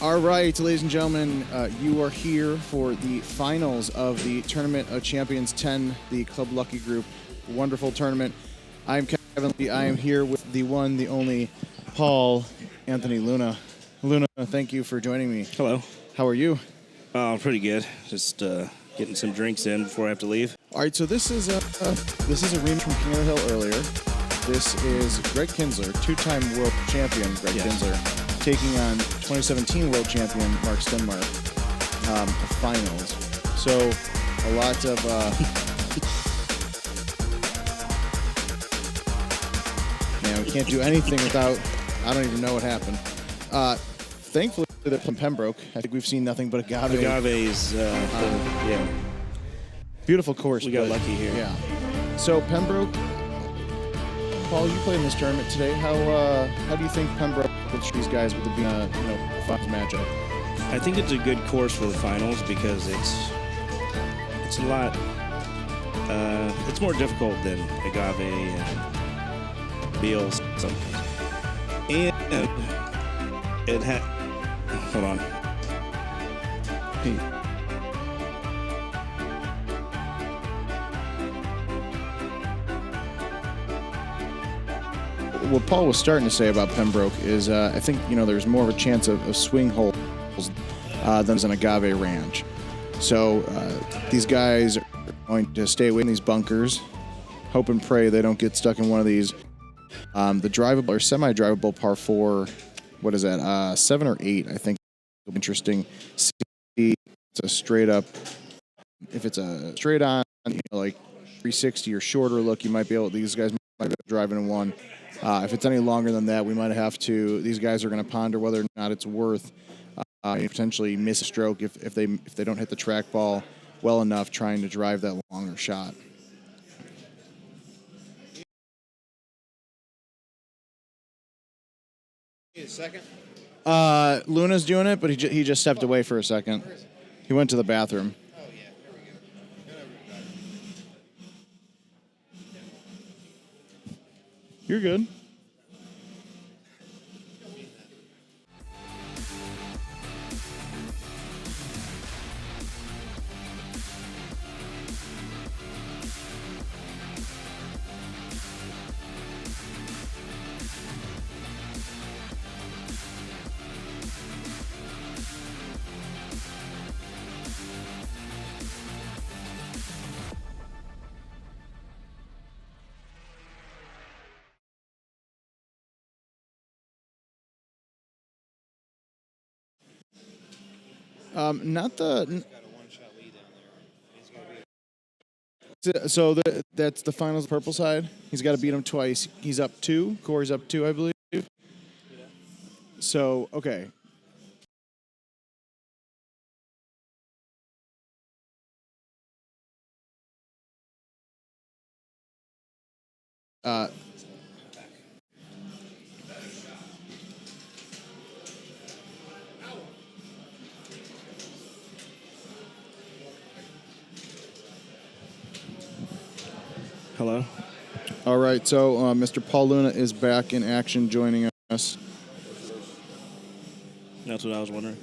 All right, ladies and gentlemen, you are here for the finals of the Tournament of Champions 10, the Club Lucky Group. Wonderful tournament. I'm Kevin Lee. I am here with the one, the only, Paul Anthony Luna. Luna, thank you for joining me. Hello. How are you? Pretty good. Just getting some drinks in before I have to leave. All right, so this is a rematch from King of the Hill earlier. This is Graig Kinzler, two-time world champion Graig Kinzler, taking on 2017 World Champion Mark Stenmark, finals. So, a lot of... man, we can't do anything without... I don't even know what happened. Thankfully, they're from Pembroke. I think we've seen nothing but agave. Agave's, yeah. Beautiful course. We got lucky here. Yeah. So, Pembroke... Paul, you played in this tournament today. How do you think Pembroke will treat these guys with it being a finals matchup? I think it's a good course for the finals because it's a lot. It's more difficult than agave and Beals. And it had. Hold on. Hey. What Paul was starting to say about Pembroke is I think, there's more of a chance of swing holes than an agave ranch. So these guys are going to stay away from these bunkers, hope and pray they don't get stuck in one of these. The drivable or semi-drivable par 4, what is that, 7 or 8, I think. Interesting. See, it's a straight up, if it's a straight on, like 360 or shorter look, you might be able, these guys might be driving in one. If it's any longer than that, we might have to. These guys are going to ponder whether or not it's worth potentially miss a stroke if they don't hit the track ball well enough trying to drive that longer shot. Need a second? Luna's doing it, but he just stepped away for a second. He went to the bathroom. Oh yeah, here we go. You're good. Not the. So that's the finals purple side. He's got to beat him twice. He's up 2. Corey's up 2, I believe. So okay. Hello. All right, so Mr. Paul Luna is back in action, joining us. That's what I was wondering.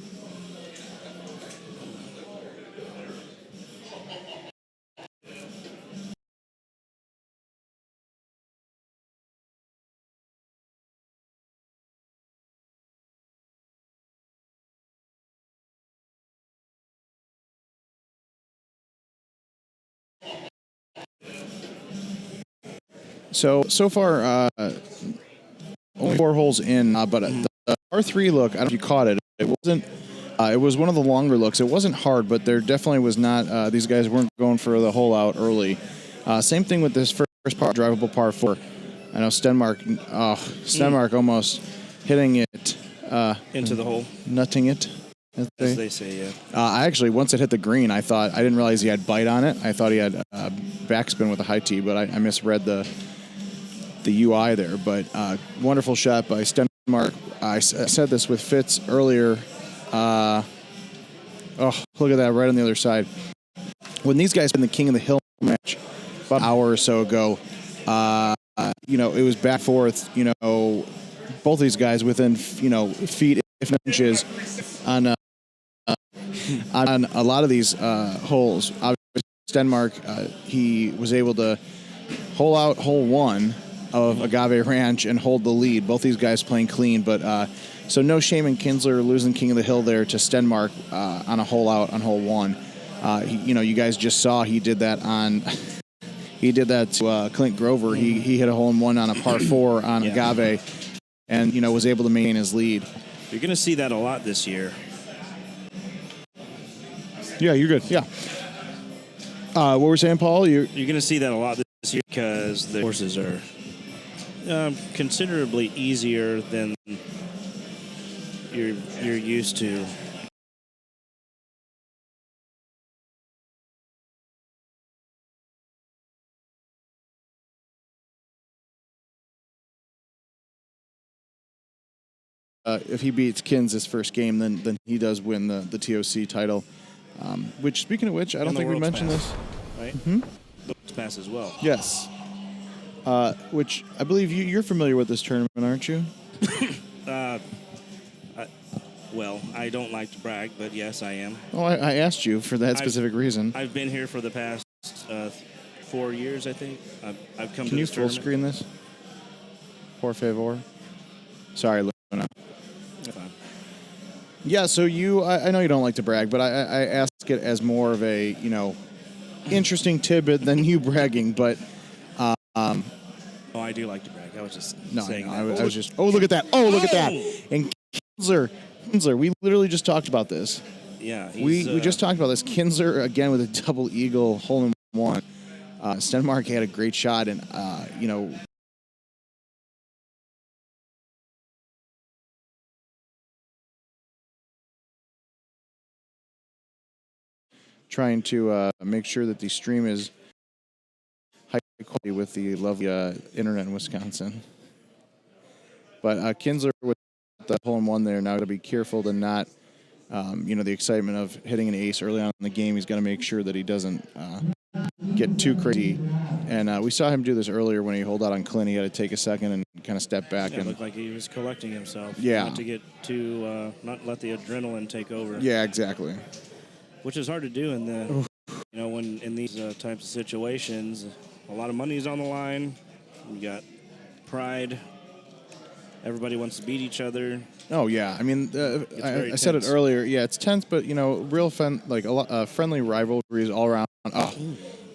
So far, only 4 holes in, but the R3 look, I don't know if you caught it. It wasn't. It was one of the longer looks. It wasn't hard, but there definitely was not. These guys weren't going for the hole out early. Same thing with this first par, drivable par 4. I know Stenmark almost hitting it into the hole, nutting it. As they say, yeah. I actually, once it hit the green, I didn't realize he had bite on it. I thought he had backspin with a high tee, but I misread the UI there. But wonderful shot by Stenmark. I said this with Fitz earlier. Look at that right on the other side. When these guys in the King of the Hill match about an hour or so ago, it was back forth. Both these guys within feet, if not inches. on a lot of these holes. Obviously, Stenmark, he was able to hole out hole one of Agave Ranch and hold the lead. Both these guys playing clean, but so no shame in Kinzler losing King of the Hill there to Stenmark on a hole out on hole one. You guys just saw he did that on. He did that to Clint Grover. He hit a hole in one on a par 4 on Agave, and was able to maintain his lead. You're going to see that a lot this year. Yeah, you're good. Yeah. What were we saying, Paul? You're going to see that a lot this year because the courses are considerably easier than you're used to. If he beats Kins his first game, then he does win the TOC title. Which, speaking of which, I don't think we mentioned this. Right? Mm-hmm. The Pass as well. Yes. Which I believe you're familiar with this tournament, aren't you? Well, I don't like to brag, but yes, I am. Oh, I asked you for that specific reason. I've been here for the past 4 years, I think. I've come to Can you this full tournament. screen this? Por favor. Sorry, Luna. Fine. Yeah, so I know you don't like to brag, but I ask it as more of a, interesting tidbit than you bragging, but... Oh, I do like to brag. I was just saying that. I was just... Oh, look at that. Oh, look at that. And Kinzler, we literally just talked about this. Yeah. We just talked about this. Kinzler, again, with a double eagle, hole in one. Stenmark had a great shot, and, trying to make sure that the stream is high quality with the lovely internet in Wisconsin. But Kinzler with the hole in one there, now got to be careful to not, the excitement of hitting an ace early on in the game. He's got to make sure that he doesn't get too crazy. And we saw him do this earlier when he holed out on Clint. He had to take a second and kind of step back. It and looked like he was collecting himself. Yeah. Not to get too, not let the adrenaline take over. Yeah, exactly. Which is hard to do in the, when in these types of situations. A lot of money is on the line. You got pride. Everybody wants to beat each other. Oh yeah, I mean, I said it tense. earlier. Yeah, it's tense, but real friendly rivalries all around. Oh,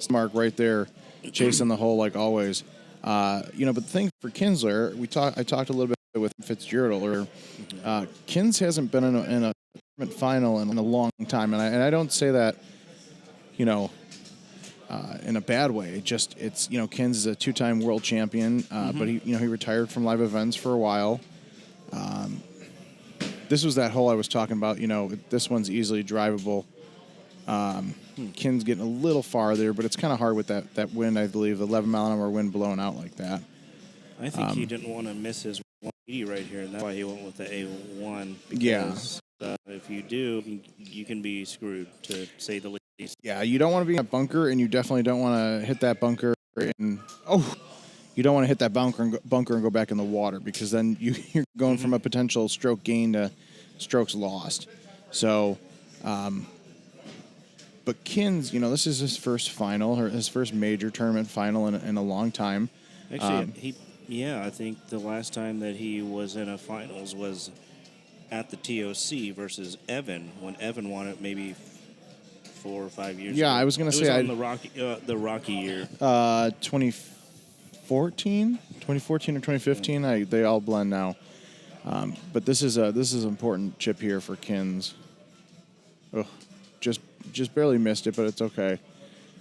Mark right there, chasing the hole like always. But the thing for Kinzler, I talked a little bit with Fitzgerald earlier. Kins hasn't been in a tournament final in a long time, and I don't say that, in a bad way. It's Kins is a 2-time world champion, but he retired from live events for a while. This was that hole I was talking about. This one's easily drivable. Kins getting a little farther, but it's kind of hard with that wind. I believe the 11-mile-an-hour wind blowing out like that. I think he didn't want to miss his 180 right here, and that's why he went with the A1. Yeah. Because, if you do, you can be screwed, to say the least. Yeah, you don't want to be in a bunker, and you definitely don't want to hit that bunker. You don't want to hit that bunker and go back in the water, because then you're going from a potential stroke gain to strokes lost. So, but Kins, this is his first final, or his first major tournament final in a long time. Actually, I think the last time that he was in a finals was at the TOC versus Evan, when Evan won it maybe 4 or 5 years ago. Yeah, I was going to say... It was the Rocky year. 2014 or 2015. They all blend now. But this is an important chip here for Kins. Ugh, just barely missed it, but it's okay.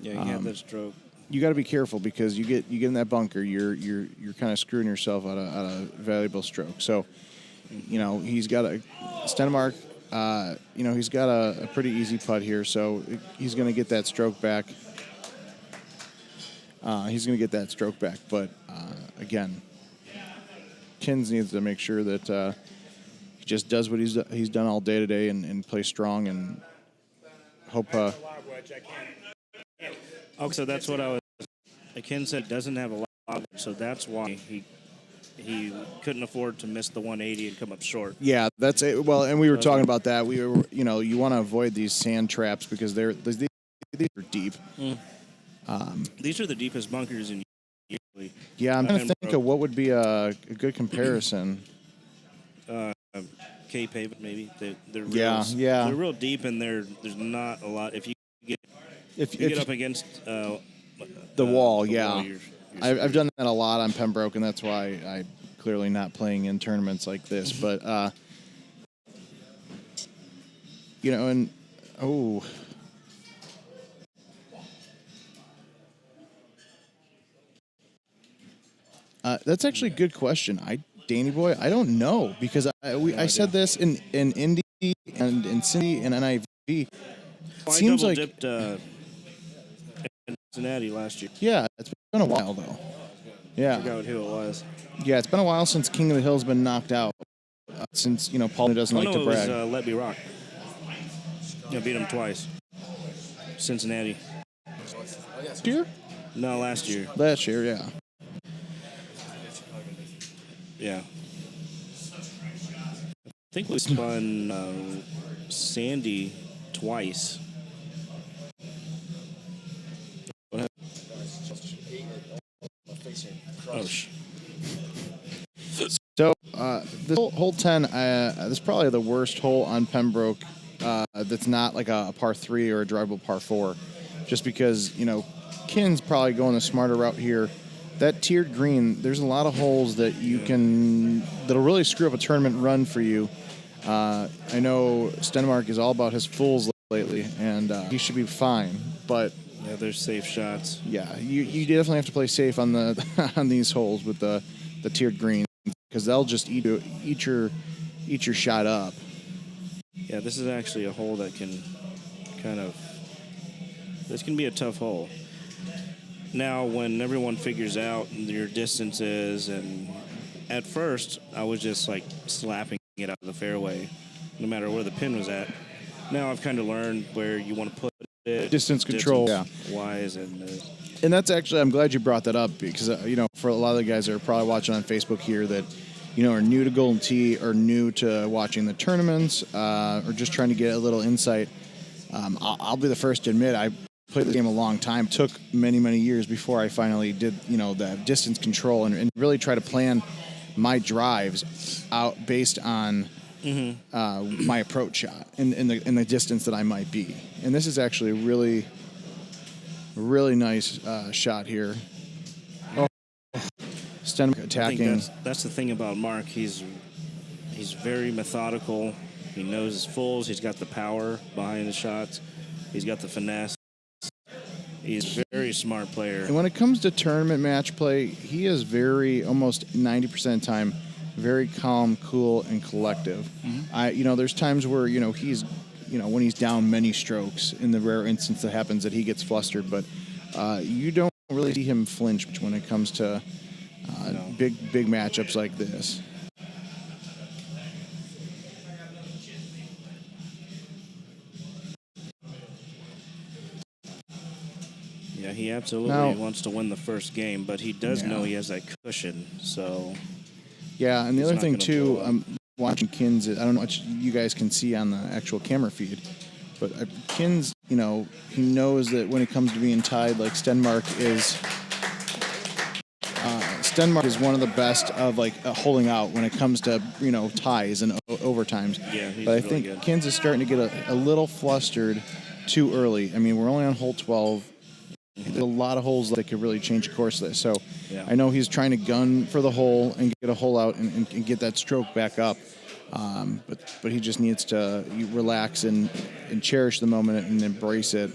Yeah, he had that stroke. You got to be careful, because you get in that bunker, you're kind of screwing yourself out of a valuable stroke. So, he's got Stenmark. He's got a pretty easy putt here, so he's going to get that stroke back. But again, Kins needs to make sure that he just does what he's done all day today and play strong, and hope. So that's what I was. Ken said doesn't have a lot, so that's why he couldn't afford to miss the 180 and come up short. Yeah, that's it. Well, and we were talking about that. We were, you want to avoid these sand traps because these are deep. These are the deepest bunkers in usually. Yeah, I'm trying to think of what would be a good comparison. K pavement maybe. They're Yeah. They're real deep, and there's not a lot. If you get up against the wall, the yeah. wall, you're I've done that a lot on Pembroke, and that's why I'm clearly not playing in tournaments like this. But, that's actually a good question. Danny boy, I don't know because I said this in Indy and in Cindy and NIV. Seems like dipped in Cincinnati last year. Yeah, it's been a while though. Yeah, I forgot who it was. Yeah, it's been a while since King of the Hill's been knocked out. Since Paul doesn't like to brag. It was Let Me Rock. Beat him twice. Cincinnati. Last year? No, last year. Last year, yeah. Yeah. I think we spun Sandy twice. What happened? Oh, So, this hole 10, this is probably the worst hole on Pembroke that's not like a par 3 or a drivable par 4. Just because, Kin's probably going the smarter route here. That tiered green, there's a lot of holes that that'll really screw up a tournament run for you. I know Stenmark is all about his fulls lately, and he should be fine. But yeah, there's safe shots. Yeah, you definitely have to play safe on on these holes with the tiered green because they'll just eat your shot up. Yeah, this is actually a hole that can this can be a tough hole. Now, when everyone figures out your distances, and at first I was just like slapping it out of the fairway, no matter where the pin was at. Now I've kind of learned where you want to put it. Distance control, wise, and that's actually, I'm glad you brought that up because for a lot of the guys that are probably watching on Facebook here that are new to Golden Tee or new to watching the tournaments or just trying to get a little insight. I'll be the first to admit I played the game a long time. It took many, many years before I finally did, that distance control and really try to plan my drives out based on my approach shot in the distance that I might be. And this is actually a really, really nice shot here. Oh, Stenmark attacking. I think that's the thing about Mark. He's very methodical. He knows his fulls. He's got the power behind the shots. He's got the finesse. He's a very smart player. And when it comes to tournament match play, he is almost 90% of the time, very calm, cool, and collective. There's times where, he's, when he's down many strokes, in the rare instance that happens that he gets flustered, but you don't really see him flinch when it comes to big matchups like this. Yeah, he absolutely wants to win the first game, but he does know he has that cushion, so... Yeah, and the other thing, too, I'm watching Kins. I don't know what you guys can see on the actual camera feed, but Kins, he knows that when it comes to being tied, like Stenmark is one of the best of, holding out when it comes to, ties and overtimes. Yeah, he's but I really think good. Kins is starting to get a little flustered too early. I mean, we're only on hole 12. There's a lot of holes that could really change the course of this. So I know he's trying to gun for the hole and get a hole out and get that stroke back up. But he just needs to relax and cherish the moment and embrace it.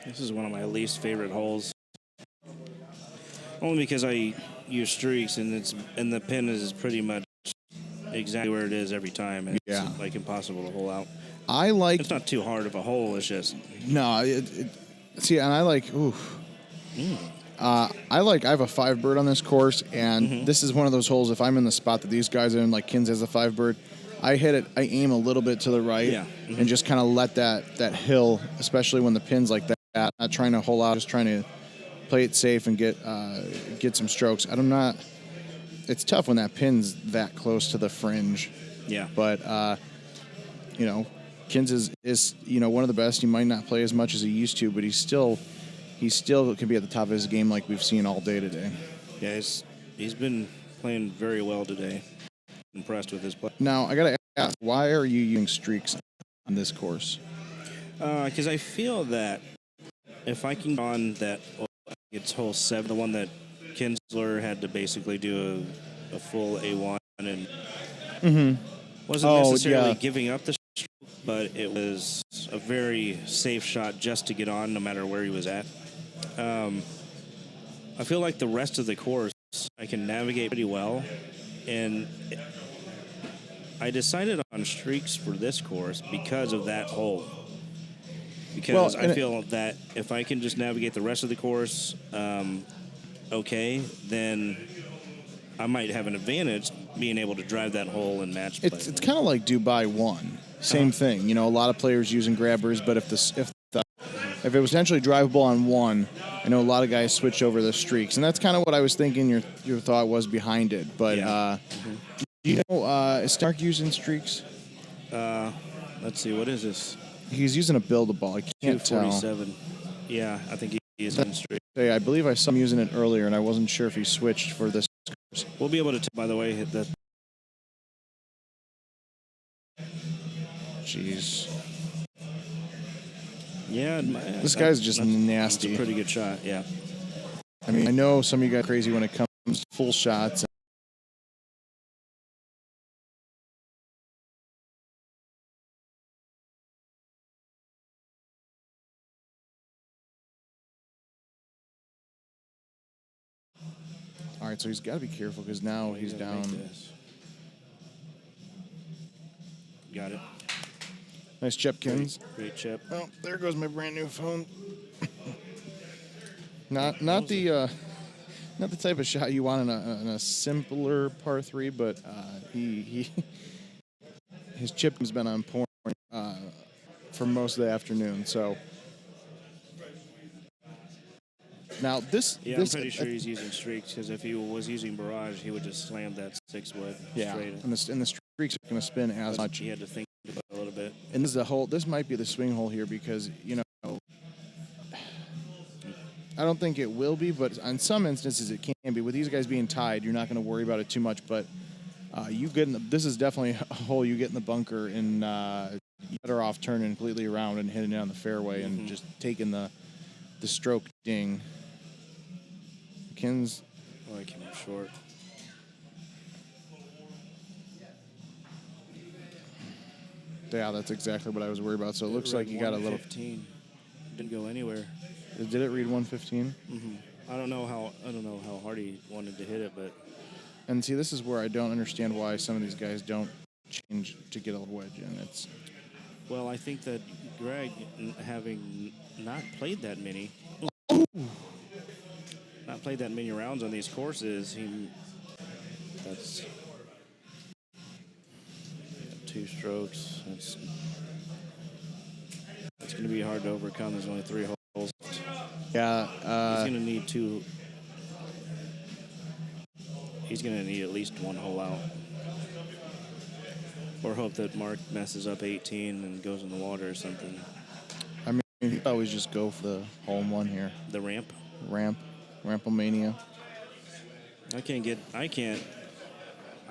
This is one of my least favorite holes. Only because I use streaks and the pin is pretty much exactly where it is every time. And it's impossible to hole out. It's not too hard of a hole. It's just and I have a 5 bird on this course, and this is one of those holes. If I'm in the spot that these guys are in, like Kins has a 5 bird, I hit it. I aim a little bit to the right, and just kind of let that hill, especially when the pin's like that. Not trying to hole out, just trying to play it safe and get some strokes. I'm not. It's tough when that pin's that close to the fringe. Yeah. But Kins is one of the best. He might not play as much as he used to, but he still can be at the top of his game like we've seen all day today. Yeah, he's been playing very well today. Impressed with his play. Now I gotta ask, why are you using streaks on this course? Because I feel that if I can go on that, it's hole 7, the one that Kinzler had to basically do a full A1 and wasn't necessarily giving up the stroke, but it was a very safe shot just to get on no matter where he was at. I feel like the rest of the course I can navigate pretty well, and I decided on streaks for this course because of that hole. Because I feel that if I can just navigate the rest of the course okay, then I might have an advantage being able to drive that hole and match play. It's kind of like Dubai 1. Same thing. A lot of players using grabbers, but if it was potentially drivable on 1, I know a lot of guys switch over the streaks, and that's kind of what I was thinking your thought was behind it. But do you know is Stenmark using streaks? Let's see, what is this? He's using a build-a-ball. I can't tell. 247. Yeah, I think he is in streak. I believe I saw him using it earlier, and I wasn't sure if he switched for this course. We'll be able to, by the way, hit that. Jeez. Yeah. This guy's just nasty. That's a pretty good shot, yeah. I mean, I know some of you guys are crazy when it comes to full shots. All right, so he's got to be careful because now he's down. Got it. Nice chip, Kins. Great chip. Oh, there goes my brand new phone. not the type of shot you want in a simpler par 3, but his chip has been on point for most of the afternoon. So now this. Yeah, I'm pretty sure he's using streaks because if he was using barrage, he would just slam that 6-wood straight. And the streaks are going to spin as much. He had to think about it a little bit. And this might be the swing hole here because I don't think it will be, but on some instances it can be. With these guys being tied, you're not going to worry about it too much. But this is definitely a hole you get in the bunker, and you're better off turning completely around and hitting it on the fairway and just taking the stroke ding. Kins. Oh, I came up short. Yeah, that's exactly what I was worried about. So it looks like you got a little. 115. Didn't go anywhere. Did it read 115? I don't know how hard he wanted to hit it, but. And see, this is where I don't understand why some of these guys don't change to get a wedge in. Well, I think that Graig, having not played that many rounds on these courses, that's 2 strokes. That's going to be hard to overcome. There's only 3 holes. Yeah. He's going to need 2. He's going to need at least 1 hole out. Or hope that Mark messes up 18 and goes in the water or something. I mean, you always just go for the hole-in-one here. The ramp? Rampomania. I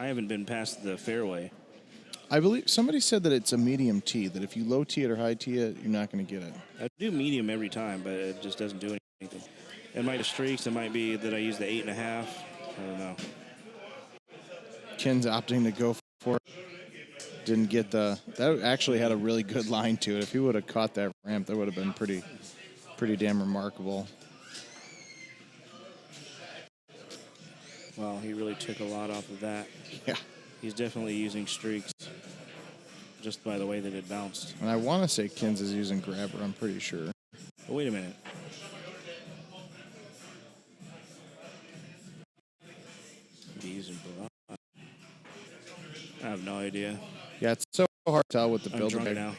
haven't been past the fairway. I believe somebody said that it's a medium tee, that if you low tee it or high tee it, you're not going to get it. I do medium every time, but it just doesn't do anything. It might be streaks. It might be that I use the 8.5. I don't know. Ken's opting to go for it. Didn't get that actually had a really good line to it. If he would have caught that ramp, that would have been pretty damn remarkable. Well, he really took a lot off of that. Yeah. He's definitely using streaks just by the way that it bounced. And I want to say Kins is using grabber, I'm pretty sure. But wait a minute. He's using barrage. I have no idea. Yeah, it's so hard to tell with the I'm build. drunk now.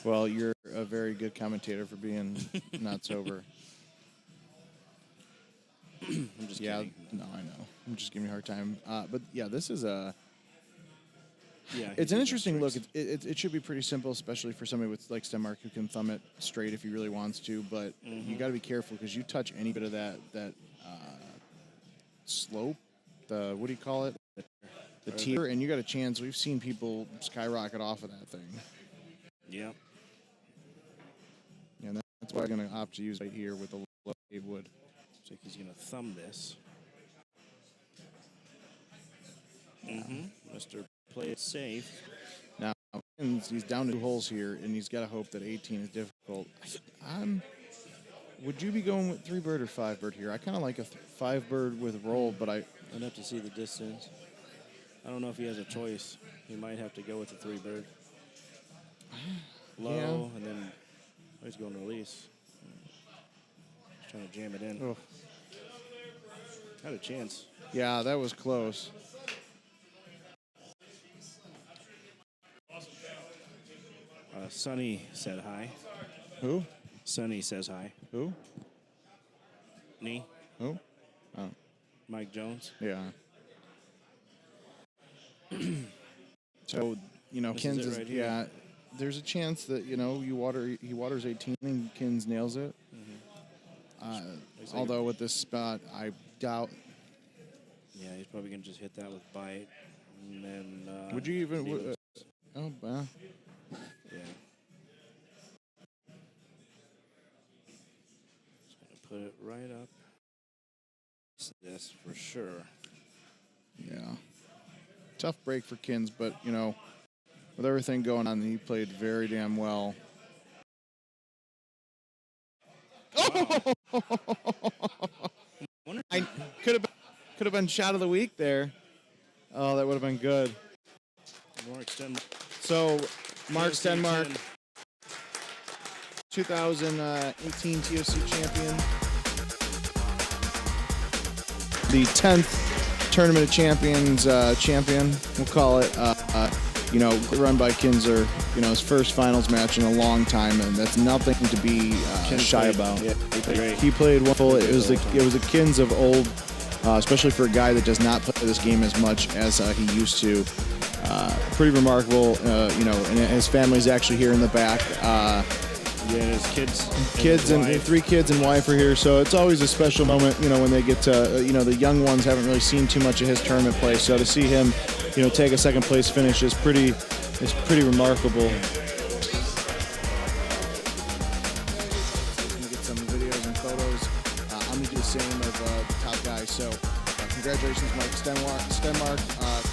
Well, you're a very good commentator for being not sober. I'm just kidding. No, I know. I'm just giving you a hard time. But yeah, this is a. Yeah, It's an interesting look. It should be pretty simple, especially for somebody with like Stenmark who can thumb it straight if he really wants to. But you got to be careful because you touch any bit of that slope, what do you call it? The tier, and you got a chance. We've seen people skyrocket off of that thing. Yeah. And that's why I'm going to opt to use right here with the low wood. Looks like he's going to thumb this. Mr. Play it safe. Now, he's down to 2 holes here, and he's got to hope that 18 is difficult. Would you be going with 3-bird or 5-bird here? I kind of like a 5-bird with roll, but I'd have to see the distance. I don't know if he has a choice. He might have to go with the 3-bird. Low, and then he's going to release. He's trying to jam it in. Oh. Had a chance. Yeah, that was close. Sonny said hi. Who? Sonny says hi. Who? Me. Who? Oh. Mike Jones. Yeah. So, Kins is right here. there's a chance that, he waters 18 and Kins nails it. Although with this spot, I doubt. Yeah, he's probably going to just hit that with bite. And then. Would you even. Oh, wow. Yeah. Just going to put it right up. This for sure. Yeah. Tough break for Kins, but, with everything going on, he played very damn well. Wow. I could have been shot of the week there. Oh, that would have been good. Mark Stenmark. So, Mark Stenmark, 2018 TOC champion. The 10th Tournament of Champions champion, we'll call it. Run by Kinzler. His first finals match in a long time, and that's nothing to be shy about. Yeah, he played wonderful. It was a Kins of old, especially for a guy that does not play this game as much as he used to. Pretty remarkable, and his family's actually here in the back. His kids and 3 kids and wife are here, so it's always a special moment, when they get to, the young ones haven't really seen too much of his tournament play, so to see him, take a second place finish is pretty remarkable. I'm gonna get some videos and photos. I'm gonna do the same of the top guy. So, congratulations, Mark Stenmark.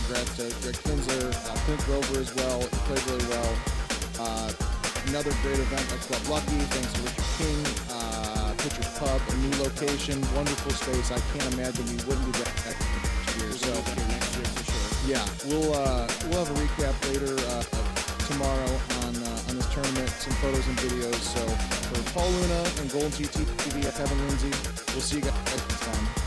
Congrats to Graig Kinzler, Clint Grover as well. He played really well. Another great event at Club Lucky. Thanks to Richard King, Pitcher's Pub, a new location, wonderful space. I can't imagine we wouldn't be back next year. So next year for sure. yeah, we'll have a recap later tomorrow on this tournament, some photos and videos. So for Paul Luna and GoldenTeeTV, Kevin Lindsay, we'll see you guys next time.